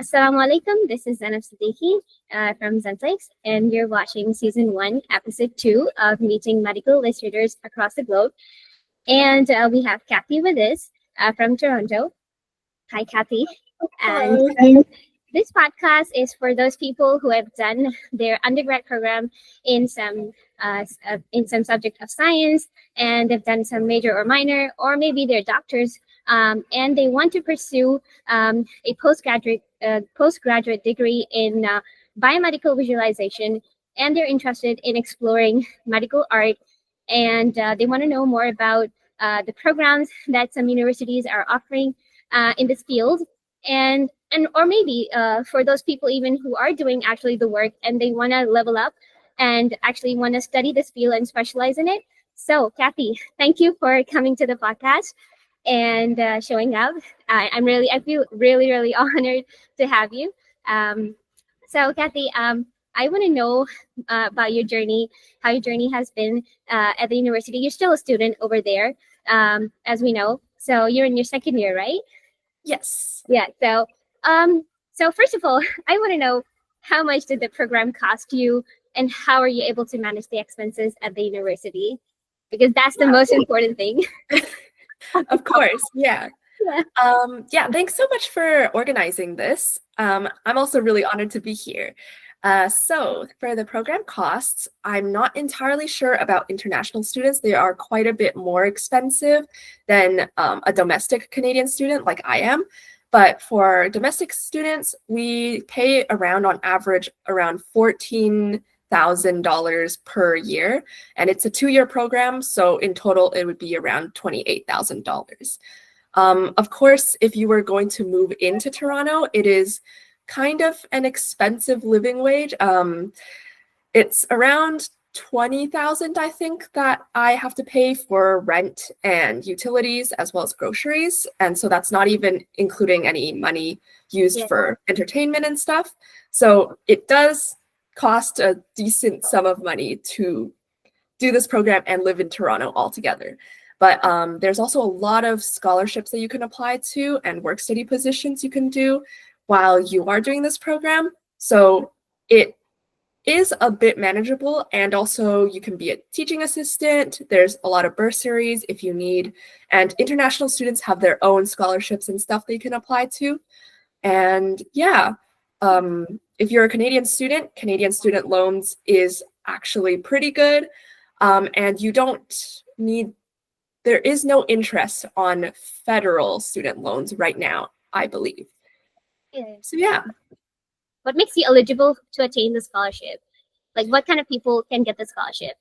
Assalamu alaikum. This is from Zainflix, and you're watching season 1, episode 2 of Meeting Medical Illustrators Across the Globe. And we have Cathy with us from Toronto. Hi, Cathy. And this podcast is for those people who have done their undergrad program in some subject of science, and they've done some major or minor, or maybe they're doctors, and they want to pursue a postgraduate degree in biomedical visualization, and they're interested in exploring medical art, and they want to know more about the programs that some universities are offering in this field, and or maybe for those people even who are doing actually the work and they want to level up and actually want to study this field and specialize in it. So Cathy, thank you for coming to the podcast and showing up. I feel really honored to have you. So Cathy, I want to know about your journey, how your journey has been at the university. You're still a student over there, as we know. So you're in your second year, right? Yes. Yeah. So first of all, I want to know, how much did the program cost you, and how are you able to manage the expenses at the university? Because that's the most important thing. Of course. Yeah. Yeah. Thanks so much for organizing this. I'm also really honored to be here. So for the program costs, I'm not entirely sure about international students. They are quite a bit more expensive than a domestic Canadian student like I am. But for domestic students, we pay around, on average, around $14,000 per year. And it's a 2-year program. So in total, it would be around $28,000. Of course, if you were going to move into Toronto, it is kind of an expensive living wage. It's around $20,000, I think, that I have to pay for rent and utilities as well as groceries. And so that's not even including any money used for entertainment and stuff. So it does cost a decent sum of money to do this program and live in Toronto altogether. But there's also a lot of scholarships that you can apply to and work study positions you can do while you are doing this program. So it is a bit manageable, and also you can be a teaching assistant. There's a lot of bursaries if you need, and international students have their own scholarships and stuff that you can apply to. And yeah, if you're a Canadian student loans is actually pretty good, and you don't need, there is no interest on federal student loans right now, I believe. So yeah. What makes you eligible to attain the scholarship? Like, what kind of people can get the scholarship?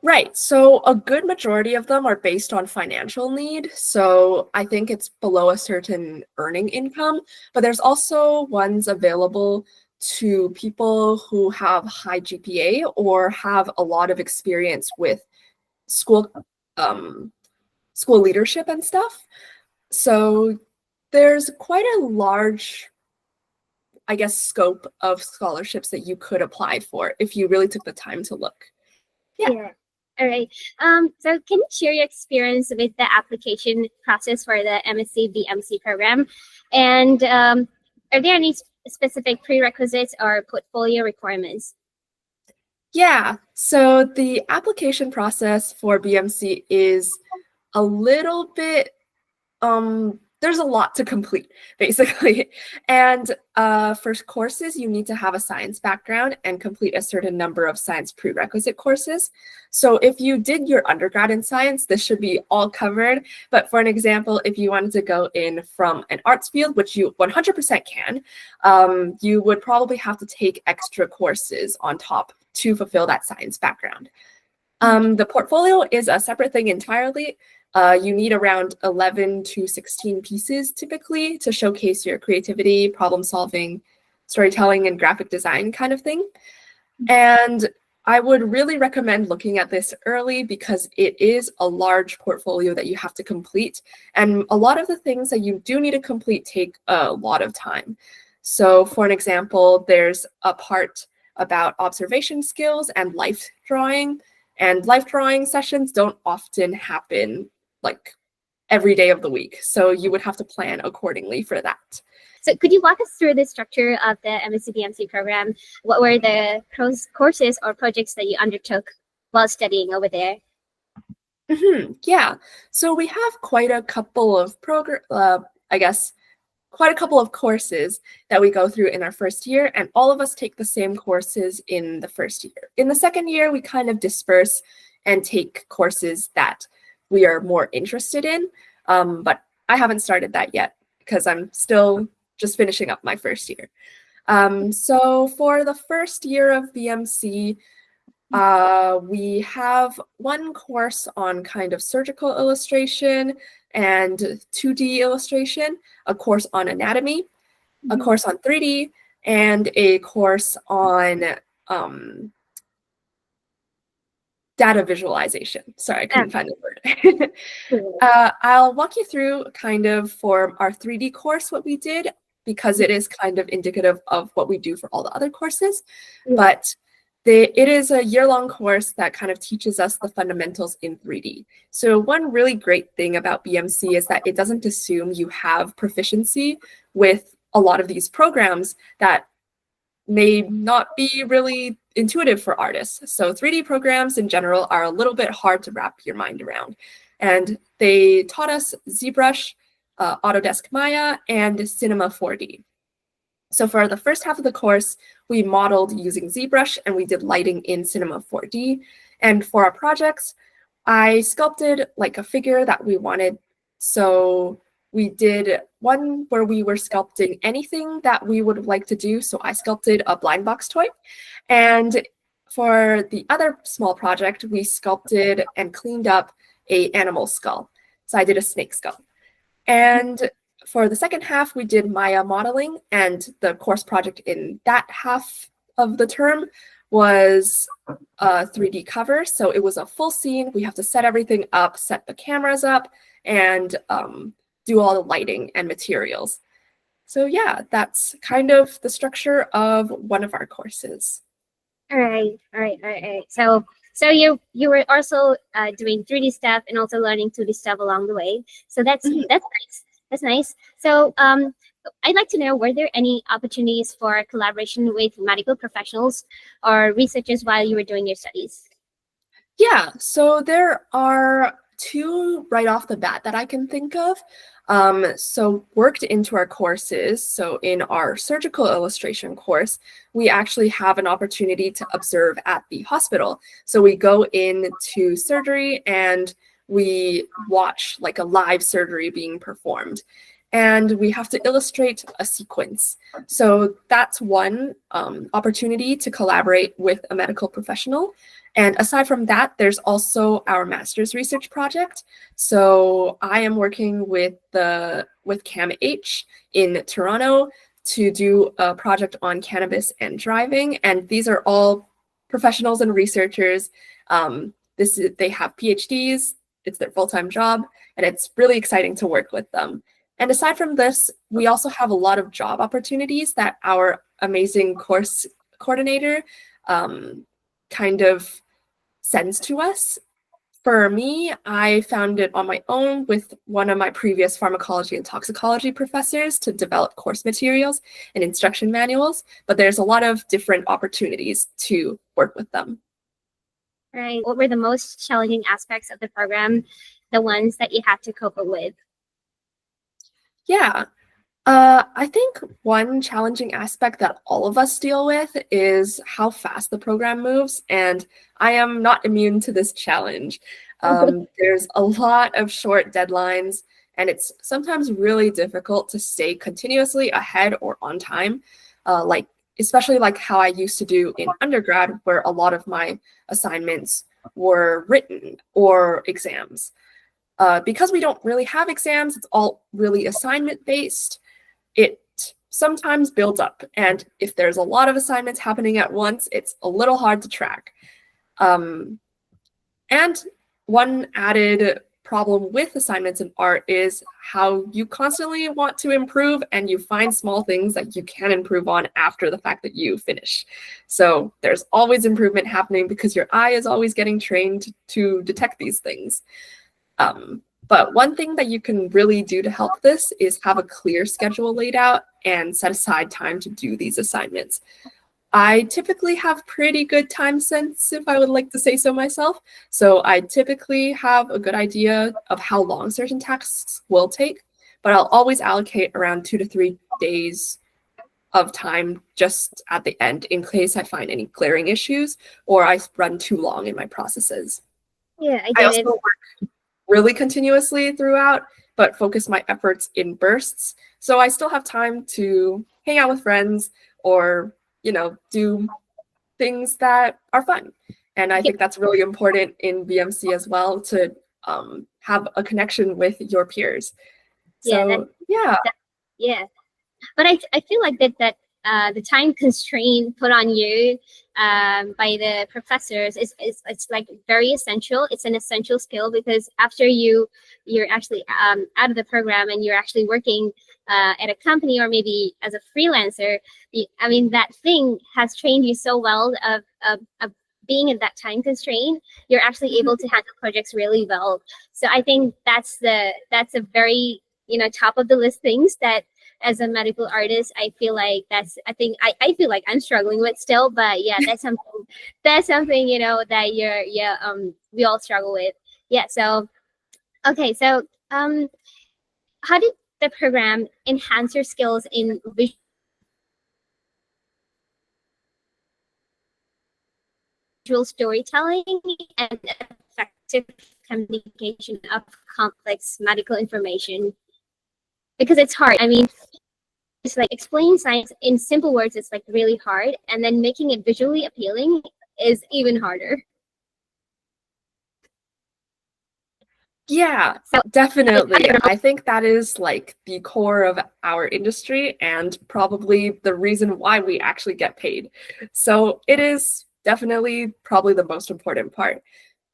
Right. So a good majority of them are based on financial need. So I think it's below a certain earning income, but there's also ones available to people who have high GPA or have a lot of experience with school leadership and stuff. So there's quite a large, I guess, scope of scholarships that you could apply for if you really took the time to look. Yeah. All right. So can you share your experience with the application process for the MScBMC program? And are there any specific prerequisites or portfolio requirements? Yeah. So the application process for BMC is a little bit, there's a lot to complete, basically. And for courses, you need to have a science background and complete a certain number of science prerequisite courses. So if you did your undergrad in science, this should be all covered. But for an example, if you wanted to go in from an arts field, which you 100% can, you would probably have to take extra courses on top to fulfill that science background. The portfolio is a separate thing entirely. You need around 11 to 16 pieces typically to showcase your creativity, problem solving, storytelling, and graphic design kind of thing. And I would really recommend looking at this early because it is a large portfolio that you have to complete. And a lot of the things that you do need to complete take a lot of time. So for an example, there's a part about observation skills and life drawing. And life drawing sessions don't often happen like every day of the week. So you would have to plan accordingly for that. So could you walk us through the structure of the MScBMC program? What were the courses or projects that you undertook while studying over there? Yeah, so we have quite a couple of quite a couple of courses that we go through in our first year, and all of us take the same courses in the first year. In the second year, we kind of disperse and take courses that we are more interested in, but I haven't started that yet because I'm still just finishing up my first year. So for the first year of BMC, we have one course on kind of surgical illustration and 2D illustration, a course on anatomy, a course on 3D, and a course on data visualization. Sorry, I couldn't find the word. I'll walk you through kind of for our 3D course what we did, because it is kind of indicative of what we do for all the other courses. But it is a year-long course that kind of teaches us the fundamentals in 3D. So one really great thing about BMC is that it doesn't assume you have proficiency with a lot of these programs that may not be really intuitive for artists. So 3D programs in general are a little bit hard to wrap your mind around. And they taught us ZBrush, Autodesk Maya, and Cinema 4D. So for the first half of the course, we modeled using ZBrush and we did lighting in Cinema 4D. And for our projects, I sculpted like a figure that we wanted. So we did one where we were sculpting anything that we would like to do. So I sculpted a blind box toy. And for the other small project, we sculpted and cleaned up an animal skull. So I did a snake skull. And for the second half, we did Maya modeling, and the course project in that half of the term was a 3D cover. So it was a full scene. We have to set everything up, set the cameras up, and do all the lighting and materials. So yeah, that's kind of the structure of one of our courses. All right. So you were also doing 3D stuff and also learning 2D stuff along the way. So that's nice. That's nice. So I'd like to know, were there any opportunities for collaboration with medical professionals or researchers while you were doing your studies? Yeah, so there are two right off the bat that I can think of. So worked into our courses, so in our surgical illustration course, we actually have an opportunity to observe at the hospital. So we go into surgery and we watch like a live surgery being performed. And we have to illustrate a sequence. So that's one opportunity to collaborate with a medical professional. And aside from that, there's also our master's research project. So I am working with CAMH in Toronto to do a project on cannabis and driving. And these are all professionals and researchers. They have PhDs, it's their full-time job, and it's really exciting to work with them. And aside from this, we also have a lot of job opportunities that our amazing course coordinator kind of sends to us. For me, I found it on my own with one of my previous pharmacology and toxicology professors to develop course materials and instruction manuals, but there's a lot of different opportunities to work with them. Right. What were the most challenging aspects of the program, the ones that you had to cope with? Yeah, I think one challenging aspect that all of us deal with is how fast the program moves, and I am not immune to this challenge. There's a lot of short deadlines, and it's sometimes really difficult to stay continuously ahead or on time, especially like how I used to do in undergrad, where a lot of my assignments were written or exams. Because we don't really have exams, it's all really assignment-based. It sometimes builds up, and if there's a lot of assignments happening at once, it's a little hard to track. And one added problem with assignments in art is how you constantly want to improve, and you find small things that you can improve on after the fact that you finish. So there's always improvement happening because your eye is always getting trained to detect these things. But one thing that you can really do to help this is have a clear schedule laid out and set aside time to do these assignments. I typically have pretty good time sense, if I would like to say so myself. So I typically have a good idea of how long certain tasks will take, but I'll always allocate around 2 to 3 days of time just at the end in case I find any glaring issues or I run too long in my processes. Yeah, I I get it. also work really continuously throughout, but focus my efforts in bursts. So I still have time to hang out with friends or, do things that are fun. And I think that's really important in BMC as well, to have a connection with your peers. Yeah, So yeah. Yeah. But I feel like that the time constraint put on you by the professors is it's like very essential. It's an essential skill, because after you're actually out of the program and you're actually working at a company or maybe as a freelancer, I mean, that thing has trained you so well of being in that time constraint. You're actually able to handle projects really well. So I think that's a very top of the list things that, as a medical artist, I feel like I feel like I'm struggling with still, but yeah, that's something that we all struggle with. Yeah. So, okay. So, how did the program enhance your skills in visual storytelling and effective communication of complex medical information? Because it's hard. I mean, it's like explaining science in simple words is like really hard, and then making it visually appealing is even harder. Yeah, definitely. I think that is like the core of our industry and probably the reason why we actually get paid. So it is definitely probably the most important part.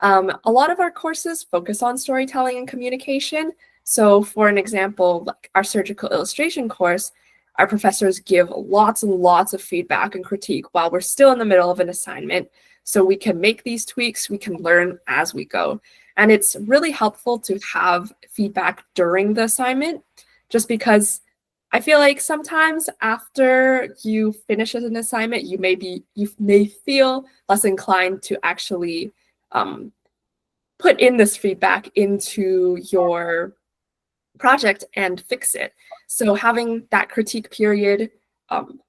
A lot of our courses focus on storytelling and communication. So for an example, like our surgical illustration course, our professors give lots and lots of feedback and critique while we're still in the middle of an assignment. So we can make these tweaks, we can learn as we go. And it's really helpful to have feedback during the assignment, just because I feel like sometimes after you finish an assignment, you may feel less inclined to actually put in this feedback into your project and fix it. So having that critique period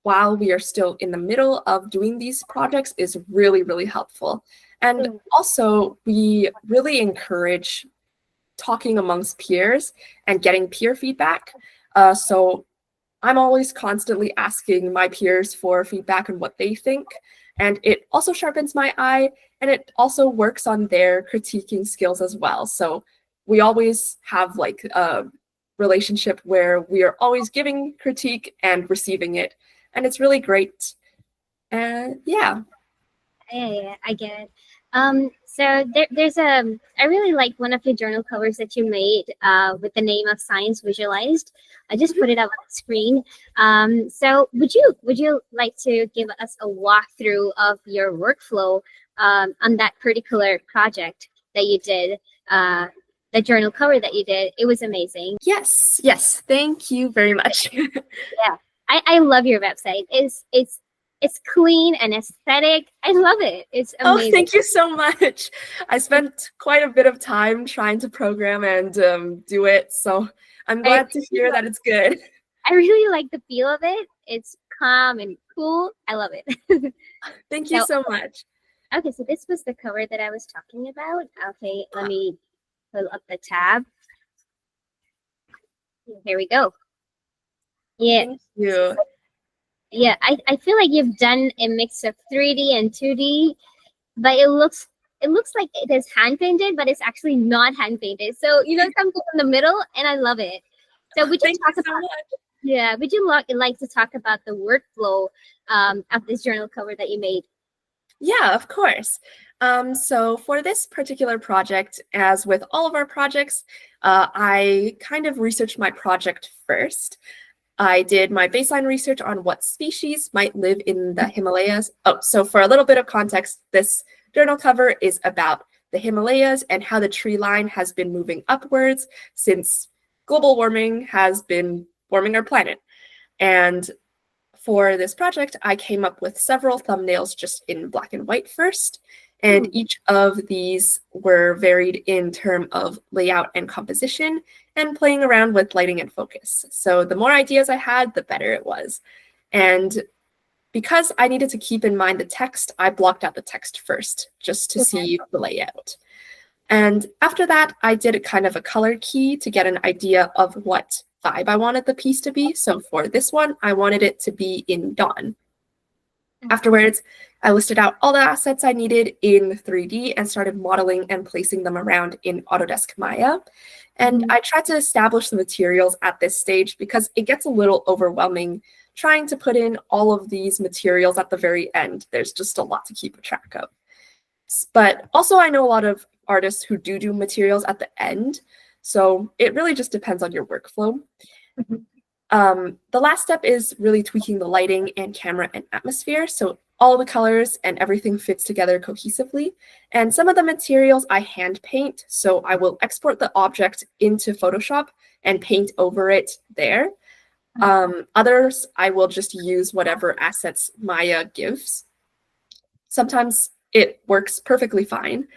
while we are still in the middle of doing these projects is really, really helpful. And also, we really encourage talking amongst peers and getting peer feedback. So I'm always constantly asking my peers for feedback on what they think. And it also sharpens my eye, and it also works on their critiquing skills as well. So we always have like a relationship where we are always giving critique and receiving it. And it's really great. And yeah. Yeah, I get it. So there's I really like one of your journal covers that you made with the name of Science Visualized. I just put it up on the screen. So would you like to give us a walkthrough of your workflow on that particular project that you did? The journal cover that you did, it was amazing. Yes. Thank you very much. Yeah, I love your website. It's clean and aesthetic. I love it. It's amazing. Oh, thank you so much. I spent quite a bit of time trying to program and do it, so I'm glad to hear that it's good. I really like the feel of it. It's calm and cool. I love it. Thank you so much. Okay, so this was the cover that I was talking about. Okay, let me pull up the tab. Here we go. Yeah. Thank you. Yeah, I feel like you've done a mix of 3D and 2D, but it looks like it is hand painted, but it's actually not hand painted. So something in the middle, and I love it. So would you talk about? Yeah, would you like to talk about the workflow of this journal cover that you made? Yeah, of course. So for this particular project, as with all of our projects, I kind of researched my project first. I did my baseline research on what species might live in the Himalayas. Oh, so for a little bit of context, this journal cover is about the Himalayas and how the tree line has been moving upwards since global warming has been warming our planet. And for this project, I came up with several thumbnails just in black and white first, and each of these were varied in terms of layout and composition and playing around with lighting and focus. So the more ideas I had, the better it was. And because I needed to keep in mind the text, I blocked out the text first just to see the layout. And after that, I did a kind of a color key to get an idea of what vibe I wanted the piece to be. So for this one, I wanted it to be in dawn. Afterwards, I listed out all the assets I needed in 3D and started modeling and placing them around in Autodesk Maya. And I tried to establish the materials at this stage because it gets a little overwhelming trying to put in all of these materials at the very end. There's just a lot to keep track of. But also I know a lot of artists who do materials at the end. So it really just depends on your workflow. The last step is really tweaking the lighting and camera and atmosphere. So all the colors and everything fits together cohesively. And some of the materials I hand paint. So I will export the object into Photoshop and paint over it there. Others, I will just use whatever assets Maya gives. Sometimes it works perfectly fine,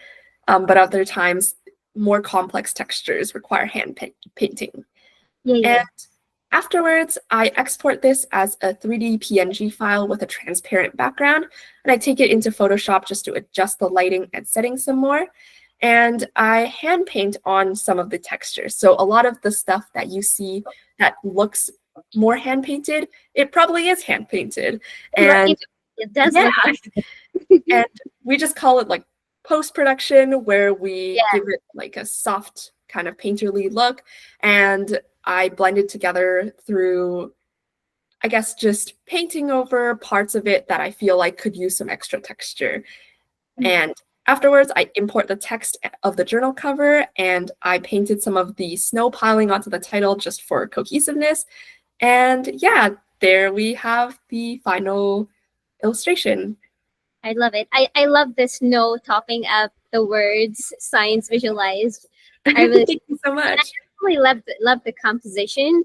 but other times more complex textures require hand painting. And afterwards, I export this as a 3D PNG file with a transparent background, and I take it into Photoshop just to adjust the lighting and settings some more. And I hand paint on some of the textures. So a lot of the stuff that you see that looks more hand painted, it probably is hand painted. And it does. And we just call it like post-production, where we give it like a soft kind of painterly look. And I blended together through, I guess, just painting over parts of it that I feel like could use some extra texture. And afterwards, I import the text of the journal cover, and I painted some of the snow piling onto the title just for cohesiveness. And yeah, there we have the final illustration. I love it. I love the snow topping up the words science visualized. I really Thank you so much. I really love the composition.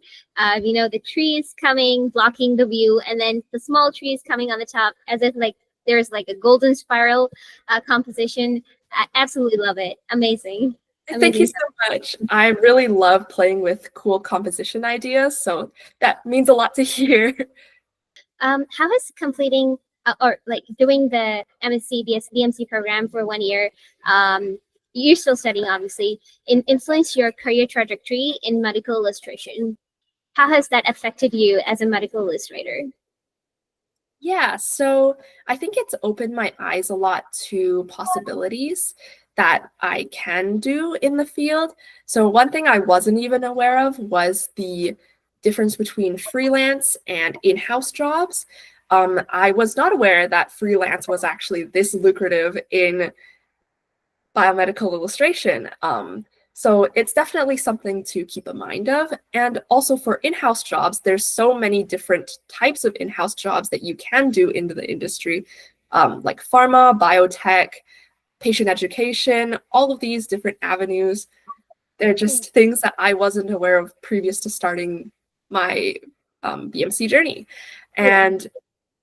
You know, the trees coming, blocking the view, and then the small trees coming on the top, as if like there's like a golden spiral composition. I absolutely love it. Amazing. Thank you so much. I really love playing with cool composition ideas, so that means a lot to hear. How has completing or like doing the MSc-BMC program for 1 year, you're still studying obviously, influence your career trajectory in medical illustration? How has that affected you as a medical illustrator? Yeah, so I think it's opened my eyes a lot to possibilities that I can do in the field. So one thing I wasn't even aware of was the difference between freelance and in-house jobs. I was not aware that freelance was actually this lucrative in biomedical illustration. So it's definitely something to keep in mind of. And also for in-house jobs, there's so many different types of in-house jobs that you can do into the industry, like pharma, biotech, patient education, all of these different avenues. They're just things that I wasn't aware of previous to starting my BMC journey. And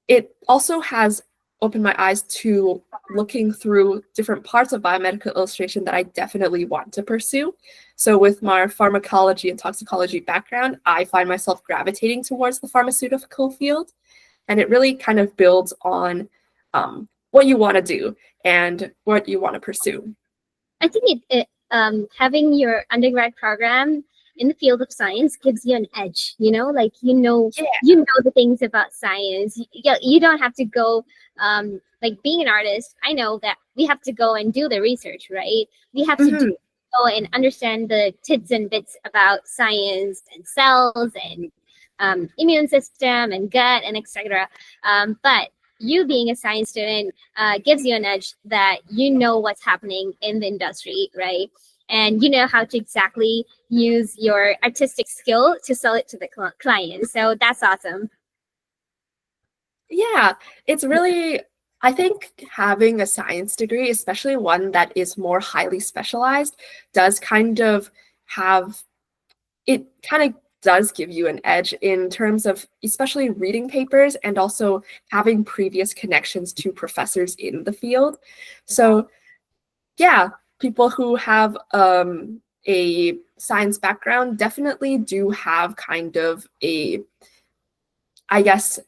it also has opened my eyes to looking through different parts of biomedical illustration that I definitely want to pursue. So with my pharmacology and toxicology background, I find myself gravitating towards the pharmaceutical field. And it really kind of builds on what you want to do and what you want to pursue. I think having your undergrad program in the field of science gives you an edge, you know, like, you know the things about science. You don't have to go, like being an artist, I know that we have to go and do the research, right? We have to go and understand the tidbits and bits about science and cells and immune system and gut and etc. But you being a science student gives you an edge that you know what's happening in the industry, right? And you know how to exactly use your artistic skill to sell it to the client. So that's awesome. Yeah, it's really, I think having a science degree, especially one that is more highly specialized, does kind of have, it kind of does give you an edge in terms of especially reading papers and also having previous connections to professors in the field. So yeah, people who have a science background definitely do have kind of a, I guess,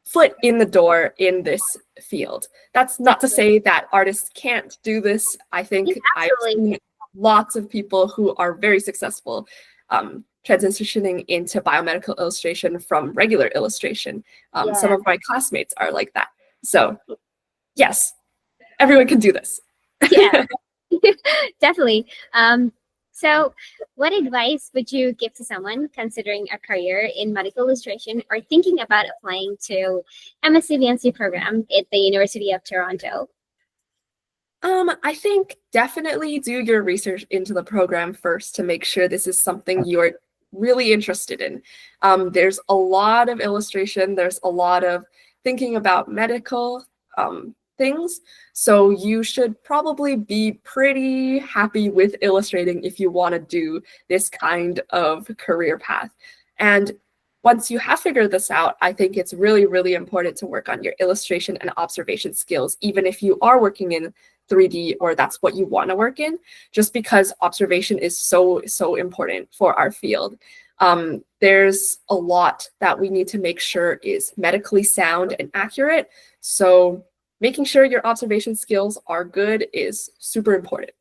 foot in the door in this field. That's not to say that artists can't do this. I think I've seen lots of people who are very successful transitioning into biomedical illustration from regular illustration. Some of my classmates are like that. So yes, everyone can do this. Yeah, definitely. So what advice would you give to someone considering a career in medical illustration or thinking about applying to MScBMC program at the University of Toronto? I think definitely do your research into the program first to make sure this is something you're really interested in. There's a lot of illustration, there's a lot of thinking about medical things, so you should probably be pretty happy with illustrating if you want to do this kind of career path. And once you have figured this out, I think it's really, really important to work on your illustration and observation skills, even if you are working in 3D or that's what you want to work in, just because observation is so important for our field. There's a lot that we need to make sure is medically sound and accurate. So making sure your observation skills are good is super important.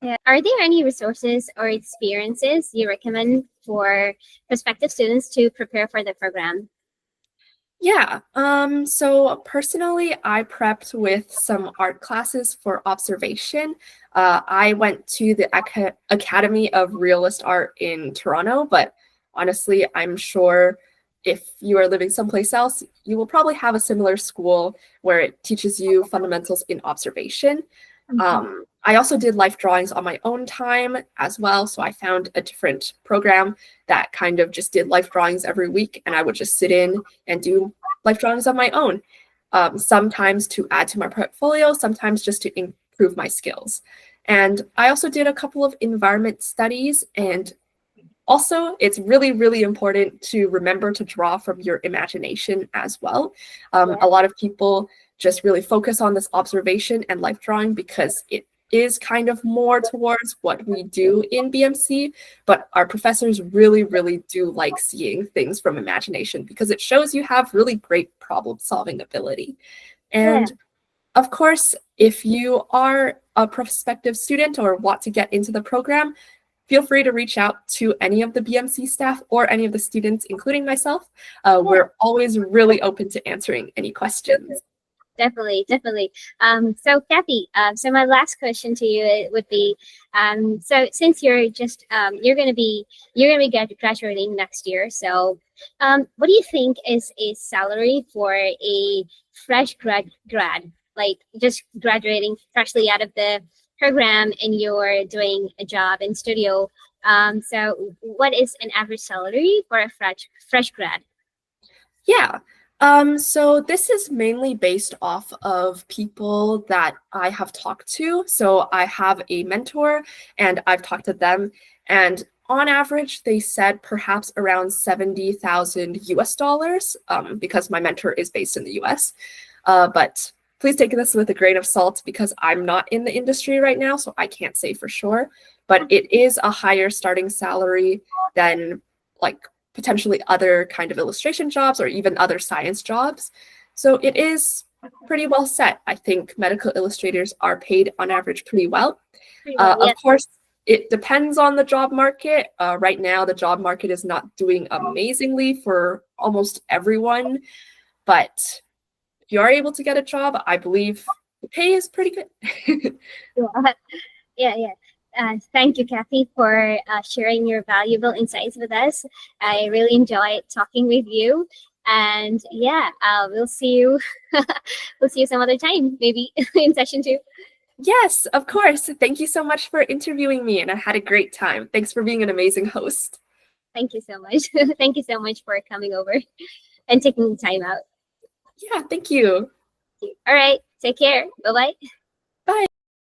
Yeah. Are there any resources or experiences you recommend for prospective students to prepare for the program? Yeah, so personally, I prepped with some art classes for observation. I went to the Academy of Realist Art in Toronto, but honestly, I'm sure if you are living someplace else, you will probably have a similar school where it teaches you fundamentals in observation. I also did life drawings on my own time as well. So I found a different program that kind of just did life drawings every week, and I would just sit in and do life drawings on my own, sometimes to add to my portfolio, sometimes just to improve my skills. And I also did a couple of environment studies, and also, it's really, really important to remember to draw from your imagination as well. A lot of people just really focus on this observation and life drawing because it is kind of more towards what we do in BMC, but our professors really, really do like seeing things from imagination because it shows you have really great problem-solving ability. And of course, if you are a prospective student or want to get into the program, feel free to reach out to any of the BMC staff or any of the students, including myself. We're always really open to answering any questions. Definitely. So Cathy, so my last question to you would be, so since you're just you're gonna be graduating next year, so what do you think is a salary for a fresh grad, like just graduating freshly out of the program and you're doing a job in studio? So what is an average salary for a fresh grad? Yeah. So this is mainly based off of people that I have talked to. So I have a mentor and I've talked to them, and on average, they said perhaps around 70,000 US dollars, because my mentor is based in the US. But please take this with a grain of salt because I'm not in the industry right now, so I can't say for sure. But it is a higher starting salary than like potentially other kind of illustration jobs or even other science jobs. So it is pretty well set. I think medical illustrators are paid on average pretty well. Of course, it depends on the job market. Right now, the job market is not doing amazingly for almost everyone, but if you are able to get a job, I believe the pay is pretty good. Yeah. Thank you, Cathy, for sharing your valuable insights with us. I really enjoyed talking with you. And yeah, we'll see you. We'll see you some other time, maybe in session 2. Yes, of course. Thank you so much for interviewing me, and I had a great time. Thanks for being an amazing host. Thank you so much. Thank you so much for coming over and taking the time out. Yeah, thank you. All right. Take care. Bye bye.